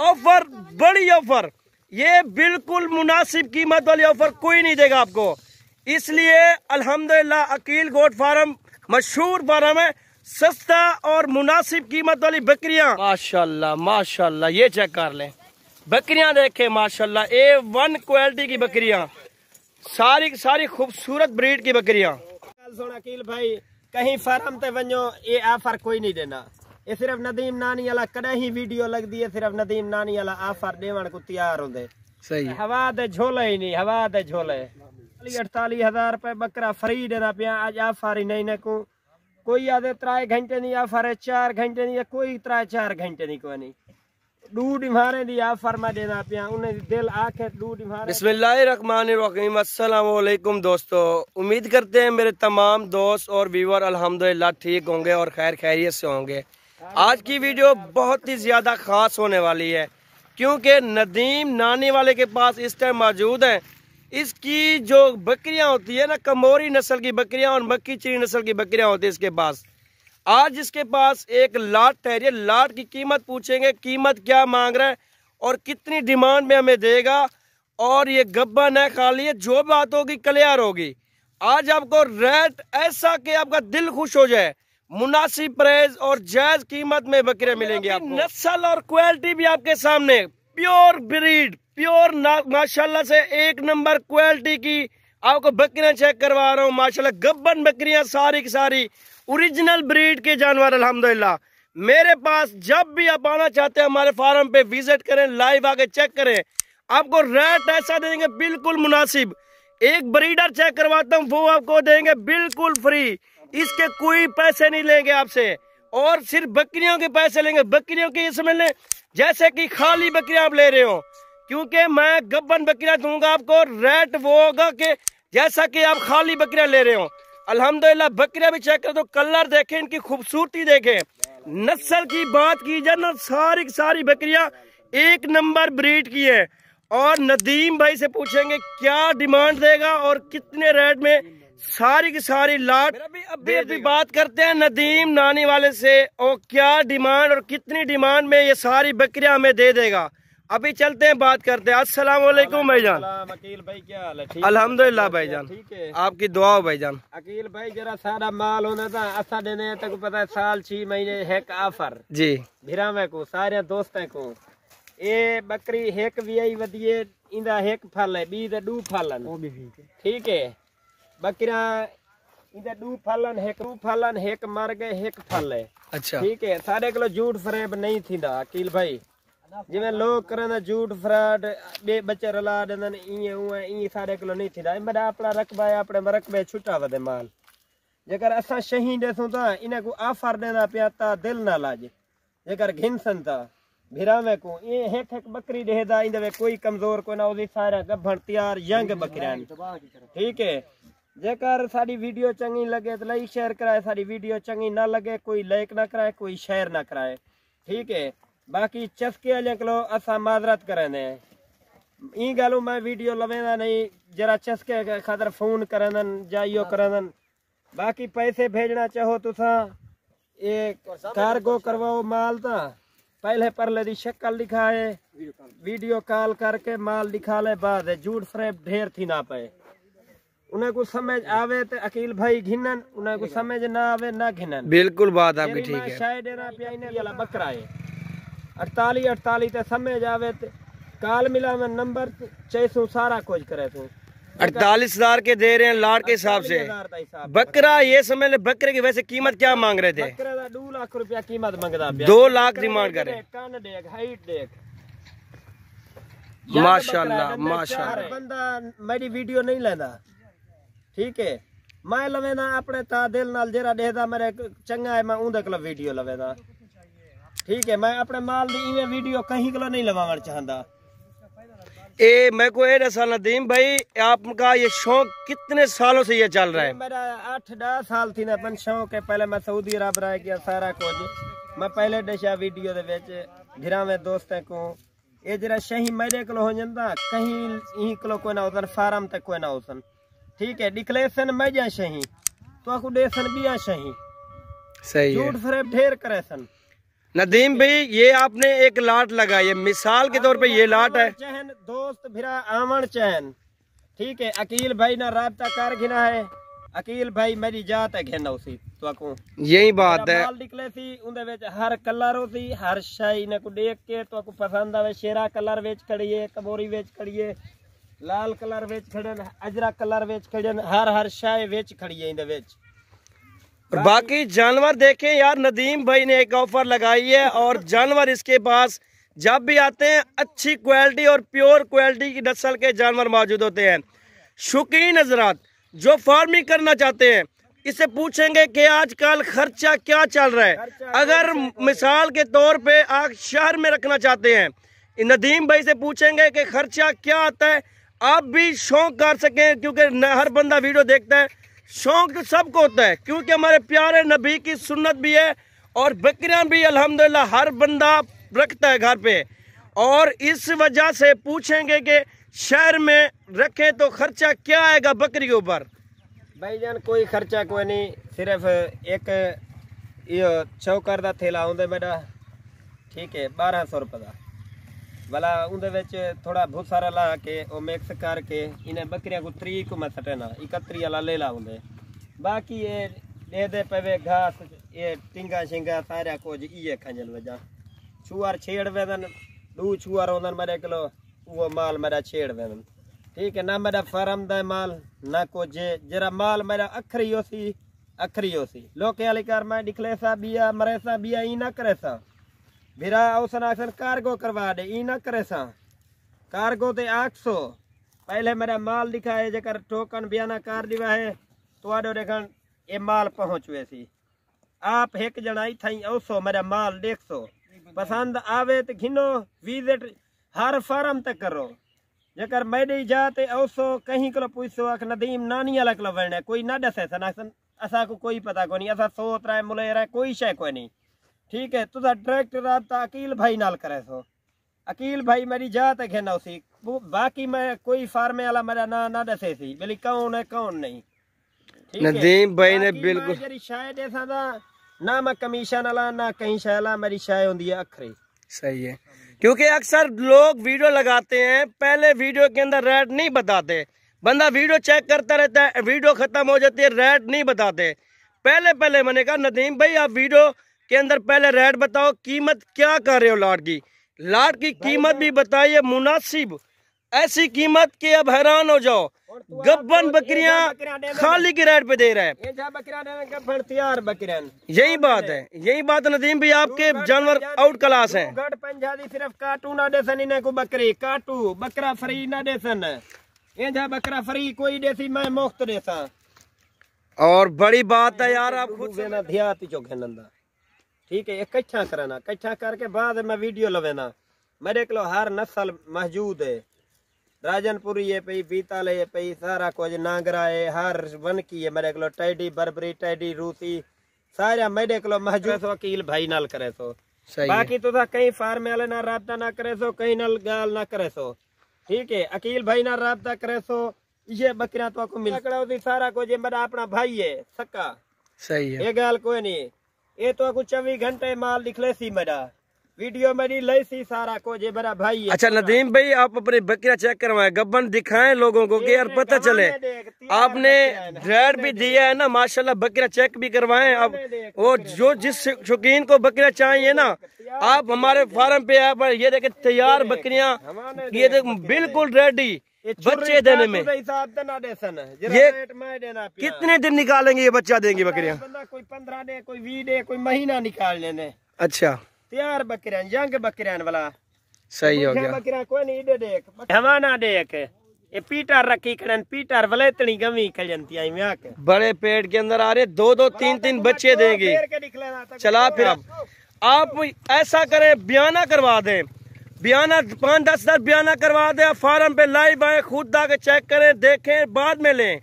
Offer, बड़ी offer, ये बिल्कुल मुनासिब कीमत वाली ऑफर कोई नहीं देगा आपको। इसलिए अल्हम्दुलिल्लाह अकील गोट फार्म मशहूर फार्म है, सस्ता और मुनासिब कीमत वाली बकरियां। माशाल्लाह माशाल्लाह, ये चेक कर लें बकरियां, देखें माशाल्लाह A1 क्वालिटी की बकरियां, सारी सारी खूबसूरत ब्रीड की बकरियां। अकील भाई कहीं फार्म ते वनो ये ऑफर कोई नहीं देना, ये सिर्फ नदीम नानी वाला कदे ही वीडियो लगती है, सिर्फ नदीम नानी वाला ऑफर देवन को तैयार होंगे। सही हवा दे झोले ही नहीं, हवा दे झोले 48,000 रुपए बकरा फ्री देना पिया। आज ऑफर ही नहीं को कोई आधे 3 घंटे नहीं ऑफर है, 4 घंटे नहीं, कोई 3-4 घंटे नहीं, कोई नहीं दूध मारे दी ऑफर में देना पिया, उन्हें दिल आके दूध मारे। बिस्मिल्लाहिर्रहमानिर्रहीम, अस्सलाम वालेकुम दोस्तों, उम्मीद करते हैं मेरे तमाम दोस्त और व्यूअर अल्हम्दुलिल्लाह ठीक होंगे और खैर खैरियत से होंगे। आज की वीडियो बहुत ही ज्यादा खास होने वाली है क्योंकि नदीम नानी वाले के पास इस टाइम मौजूद है। इसकी जो बकरियां होती है ना, कमोरी नस्ल की बकरियां और मक्की चीनी नस्ल की बकरियां होती है इसके पास। आज इसके पास एक लाट है, लाट की कीमत पूछेंगे, कीमत क्या मांग रहा है और कितनी डिमांड में हमें देगा, और ये गब्बन है खाली है, जो बात होगी क्लियर होगी। आज आपको रेट ऐसा कि आपका दिल खुश हो जाए, मुनासिब प्राइस और जायज कीमत में बकरियां मिलेंगी आपको। नस्ल और क्वालिटी भी आपके सामने, प्योर ब्रीड, प्योर माशाल्लाह से 1 नंबर क्वालिटी की आपको बकरियां चेक करवा रहा हूँ। माशाल्लाह गब्बन बकरियां सारी की सारी ओरिजिनल ब्रीड के जानवर अल्हम्दुलिल्लाह मेरे पास। जब भी आप आना चाहते हैं हमारे फार्म पे विजिट करें, लाइव आके चेक करें, आपको रेट ऐसा देंगे बिल्कुल मुनासिब। एक ब्रीडर चेक करवाता हूँ वो आपको देंगे बिल्कुल फ्री, इसके कोई पैसे नहीं लेंगे आपसे, और सिर्फ बकरियों के पैसे लेंगे। बकरियों के समझ लें जैसे कि खाली बकरियां आप ले रहे हो, क्योंकि मैं गब्बन बकरियां दूंगा आपको, रेट वो होगा कि जैसा कि आप खाली बकरियां ले रहे हो। अल्हम्दुलिल्लाह बकरियां भी चेक करें तो कलर देखें, इनकी खूबसूरती देखें, नस्ल की बात की जाए ना, सारी सारी बकरियां 1 नंबर ब्रीड की है। और नदीम भाई से पूछेंगे क्या डिमांड देगा और कितने रेट में सारी की सारी लाट। अभी बात करते हैं नदीम नानी वाले से, और क्या डिमांड और कितनी डिमांड में ये सारी बकरियां हमें दे देगा। अभी चलते हैं, बात करते हैं। अस्सलाम वालेकुम भाईजान। अकील भाई क्या हाल है? अल्हम्दुलिल्लाह भाईजान, ठीक है, आपकी दुआ हो भाईजान। अकील भाई जरा सारा माल होना था असा देने तक पता है, साल 6 महीने एक ऑफर जी भिरावे को सारे दोस्तों को। ये बकरी एक भी आई वधिए इंदा एक फल है, बी दे 2 फलन, ठीक है। बकरियां इंदा 2 फलन, एक 2 फलन, एक मर गए, एक फल है। अच्छा ठीक है, सारे किलो झूठ फरेब नहीं थींदा अकील भाई, जिवें लोग करन झूठ फ्रॉड बे बच्चे रला देन ई सारे किलो नहीं थींदा। मेरा अपना रकबा है, अपने रकबे छुटा वधे माल। जेकर असां शही ॾिसूं था इन्हें को ऑफर देना पिया ता दिल ना लाजे, जेकर घिनसन था भिरावे को ये एक बकरी देदा इंदे कोई कमजोर को ना, ओदी सारा गभण तैयार यंग बकरियां, ठीक है। जेकर साडी वीडियो चंगी लगे तो लाइक शेयर कराए, साडी वीडियो चंगी ना लगे कोई लाइक ना कराए, कोई शेयर ना कराए, ठीक है। बाकी चस्के वाले को असा माजरत करें, ई गलू मैं वीडियो लवेंदा नहीं, जरा चस्के खातर फोन करन जाइयो करन। बाकी पैसे भेजना चाहो तो ये कार्गो करवाओ माल था, पहले परले दी शक्ल दिखाए, वीडियो कॉल करके माल दिखा ले, बाद झूठ फ्रेब ढेर थी ना पे। उन्हें को समझ आवे तो अकील भाई घिनन, उन्हें को समझ ना आवे ना घिनन। बिल्कुल बात आपकी ठीक है। शायद ना पिया वाला बकरा है 48 ते समझ आवे तो काल मिला में नंबर चैसू सारा कुछ करे तू 48,000 के दे रहे हैं लाट के हिसाब से बकरा। ये समझ ले बकरे की वैसे कीमत क्या मांग रहे थे? बकरे का 2 लाख रुपया कीमत मंगदा, 2 लाख डिमांड करे। कान देख, हाइट देख, माशाल्लाह माशाल्लाह। बंदा मेरी वीडियो नहीं लेंदा, ठीक है। मैं लवेदा अपने ता दिल नाल जेरा देदा मेरे चंगा है, मैं उंदे कोल वीडियो लवेदा, ठीक है। मैं अपने माल दी इवें वीडियो कहीं कोल नहीं लवावण चाहंदा। ए मैं को ए दसा नदीम भाई, आपका ये शौक कितने सालों से ये चल रहा है? मेरा 8-10 साल थी ना पन शौक है। पहले मैं सऊदी अरब रह गया सारा कुछ, मैं पहले दशा वीडियो दे विच भिरावे दोस्तें को ये जरा शही मेरे को हो जंदा, कहीं ई को कोई ना होसन, फार्म तक कोई ना होसन, ठीक है। डिक्लेरेशन मजा शही तो आपको देसन बिया शही, सही है। झूठ फरेब ढेर करे सन। नदीम भाई ये आपने एक लाट लगाई है, मिसाल के तौर पे ये लाट है। चहन दोस्त फिरा आमन चहन, ठीक है। अकील भाई ना राबता कर घिना है, अकील भाई मेरी जात है घेना उसी तो यही बात है। माल निकले सी उनदे विच हर कलर होती, हर शाई ने को देख के तो पसंद आवे। शेरा कलर वेच खड़ी है, कबोरी वेच खड़ी है, लाल कलर वेच खड़न, अजरा कलर वेच खड़न, हर शाई वेच खड़ी है इंदे विच। और बाकी जानवर देखें यार, नदीम भाई ने एक ऑफर लगाई है और जानवर इसके पास जब भी आते हैं अच्छी क्वालिटी और प्योर क्वालिटी की नस्ल के जानवर मौजूद होते हैं। शौकीन हजरात जो फार्मिंग करना चाहते हैं इससे पूछेंगे कि आजकल खर्चा क्या चल रहा है। अगर मिसाल के तौर पे आप शहर में रखना चाहते हैं, नदीम भाई से पूछेंगे कि खर्चा क्या आता है, आप भी शौक कर सकें, क्योंकि हर बंदा वीडियो देखता है। शौक तो सबको होता है, क्योंकि हमारे प्यारे नबी की सुन्नत भी है और बकरियां भी अल्हम्दुलिल्लाह हर बंदा रखता है घर पे। और इस वजह से पूछेंगे कि शहर में रखें तो खर्चा क्या आएगा बकरी के ऊपर। भाईजान कोई खर्चा कोई नहीं, सिर्फ एक ये चौकर का थैला आंदा मेरा, ठीक है, 1200 रुपये का भला। उनदे विच थोड़ा भूसा ला के वो मिक्स करके इन्हें बकरियां को 3 को मैं सटना 31 वाला ले ला उनदे। बाकी ये दे दे पवे घास, ये टिंगा शिंगा सारा कुछ ये खंजल वजह। छुआर छेड़ वेदन 2 छुआर होंदन मेरे किलो, वो माल मेरा छेड़ वेदन, ठीक है ना। मेरा फार्म दा माल ना को जरा माल मेरा अखरी होसी लोके वाली कार मैं दिखले सा बिया मरे सा बिया ई ना करे सा भिरा औसन आसन कार्गो करवा दे, ई ना करे सा कार्गो ते 800 पहले मेरा माल दिखाए जकर टोकन बयाना कार दिवा है तो आडो देखन ये माल पहुंचवे सी। आप एक जनाई थई औसो मेरा माल 150 पसंद आवे तो घिनो विजिट हर फार्म तक करो। जकर मैडी जाते औसो कहीं को पूछो अख नदीम नानी अलग लवण कोई ना दसे सन असा को कोई पता को नहीं, असा सोच रहा है मुले रहा कोई शय कोई नहीं, ठीक है। तुझा डायरेक्ट राब्ता अकील भाई नाल करे सो, अकील भाई मेरी जात है घेना उसी। बाकी मैं कोई फार्मे वाला मेरा ना दसे सी बोली कौन है कौन नहीं, नदीम भाई ने बिल्कुल शायद ऐसा था ना मैं कमीशन वाला ना कहीं शायला, मेरी शाय होती है अखरी। सही है, क्योंकि अक्सर लोग वीडियो लगाते हैं, पहले वीडियो के अंदर रेट नहीं बताते। बंदा वीडियो चेक करता रहता है, वीडियो खत्म हो जाती है, रेट नहीं बताते। पहले मैंने कहा नदीम भाई आप वीडियो के अंदर पहले रेट बताओ, कीमत क्या कर रहे हो लाट की कीमत भी बताइए मुनासिब, ऐसी कीमत कि अब हैरान हो जाओ। गब्बन बकरियां खाली की रेट पे दे रहा है, यही बात है, यही बात नदीम भाई आपके जानवर आउट क्लास हैं। पंजाबी सिर्फ काटू ना देसन इन्हें को बकरी काटू बकरा फ्री ना देसन, ये बकरा फ्री कोई देसी मैं मुफ्त देसा। और बड़ी बात है यार आप खुद से ना ध्यान चौके नंदा, ठीक है। इकट्ठा करना, इकट्ठा करके बाद में वीडियो लवेना। मेरे को हर नस्ल मौजूद है, राजनपुरी है पई, बीताल है पई, सारा कुछ नागरा है, हर वन की है मेरे को, टैडी बरबरी टैडी रूसी सारा मेरे को मौजूद। सो वकील भाई नाल करे सो, बाकी तो कहीं फार्म वाले ना राब्ता ना करे सो, कहीं नाल गाल ना करे सो, ठीक है। अकील भाई ना राब्ता करे सो, ये बकरियां तो आपको मिल सारा कुछ मेरा अपना भाई है सक्का, सही है, ये गाल कोई नहीं। ये तो आपको 24 घंटे माल दिखले सी मेरा वीडियो मेरी लई सी सारा को जे मेरा भाई है। अच्छा नदीम भाई आप अपनी बकरियां चेक करवाएं, गब्बन दिखाएं लोगों को कि यार पता चले। आपने रेट भी दिया है ना माशाल्लाह, बकरियां चेक भी करवाएं। अब वो जो जिस शौकीन को बकरियां चाहिए ना, आप हमारे फार्म पे आप ये देखे तैयार बकरियां, ये देख बिल्कुल रेडी बच्चे देने में। ये कितने दिन निकालेंगे ये बच्चा देंगी बकरियां? कोई 15 दे, कोई 20 दे, कोई महीना निकाल लेने। अच्छा तैयार बकरियां जंग बकरियां वाला सही हो गया। बकरियां कोई नहीं इधर देख हवाना देख, ये पीटर रखी खड़न पीटर वलेतनी गमी खजनती आई में आके बड़े पेट के अंदर आ रहे 2-2 3-3 बच्चे देंगे। चला फिर आप ऐसा करें बयाना करवा दें, बयाना 5-10 बयाना करवा दें, फार्म पे लाइव आए, खुद आके चेक करें, देखें, बाद में लें।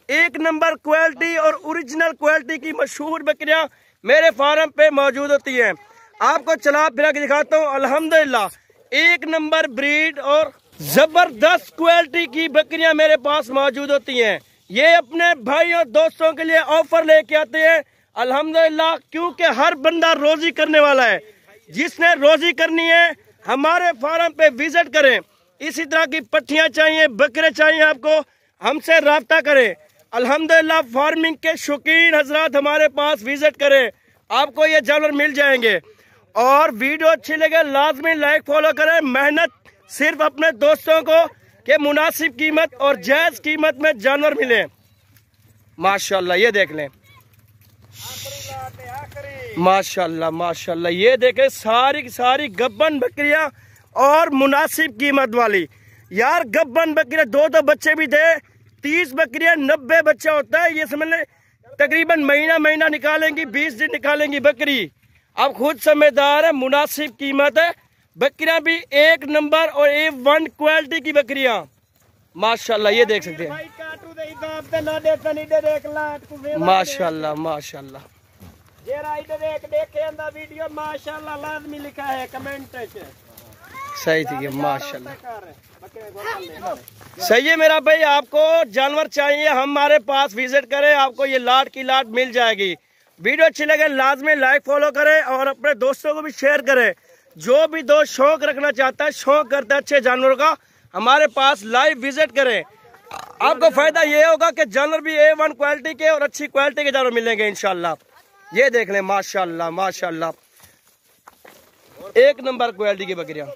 1 नंबर क्वालिटी और ओरिजिनल क्वालिटी की मशहूर बकरियां मेरे फार्म पे मौजूद होती हैं। आपको चला फिरा के दिखाता हूँ, अल्हम्दुलिल्लाह 1 नंबर ब्रीड और जबरदस्त क्वालिटी की बकरियां मेरे पास मौजूद होती हैं। ये अपने भाई और दोस्तों के लिए ऑफर लेके आते हैं अल्हम्दुलिल्लाह, क्योंकि हर बंदा रोजी करने वाला है। जिसने रोजी करनी है हमारे फार्म पे विजिट करें। इसी तरह की पट्टियां चाहिए, बकरे चाहिए आपको, हमसे राब्ता करें। अल्हम्दुलिल्लाह फार्मिंग के शौकीन हजरात हमारे पास विजिट करें, आपको ये जानवर मिल जाएंगे। और वीडियो अच्छी लगे लाजमी लाइक फॉलो करें। मेहनत सिर्फ अपने दोस्तों को के मुनासिब कीमत और जायज कीमत में जानवर मिले। माशाल्लाह ये देख लें, माशाल्लाह माशाल्लाह ये देखें, सारी की सारी गब्बन बकरियां और मुनासिब कीमत वाली। यार गब्बन बकरियां दो बच्चे भी थे, 30 बकरियां 90 बच्चा होता है। ये समझ लें तकरीबन महीना निकालेंगी, 20 दिन निकालेंगी बकरी। आप खुद समझदार है, मुनासिब कीमत है। बकरियां भी एक नंबर और A1 क्वालिटी की बकरियां माशाल्लाह ये देख सकते हैं। माशाल्लाह माशाल्लाह सही थी माशाल्लाह। सही है मेरा भाई, आपको जानवर चाहिए हमारे पास विजिट करें, आपको ये लाट की लाट मिल जाएगी। वीडियो अच्छी लगे लाजमी लाइक फॉलो करें और अपने दोस्तों को भी शेयर करें। जो भी दोस्त शौक रखना चाहता है, शौक करता है अच्छे जानवरों का, हमारे पास लाइव विजिट करें। आपको फायदा ये होगा कि जानवर भी A1 क्वालिटी के और अच्छी क्वालिटी के जानवर मिलेंगे इंशाल्लाह। ये देख लें माशाल्लाह माशाल्लाह एक नंबर क्वालिटी की बकरियां।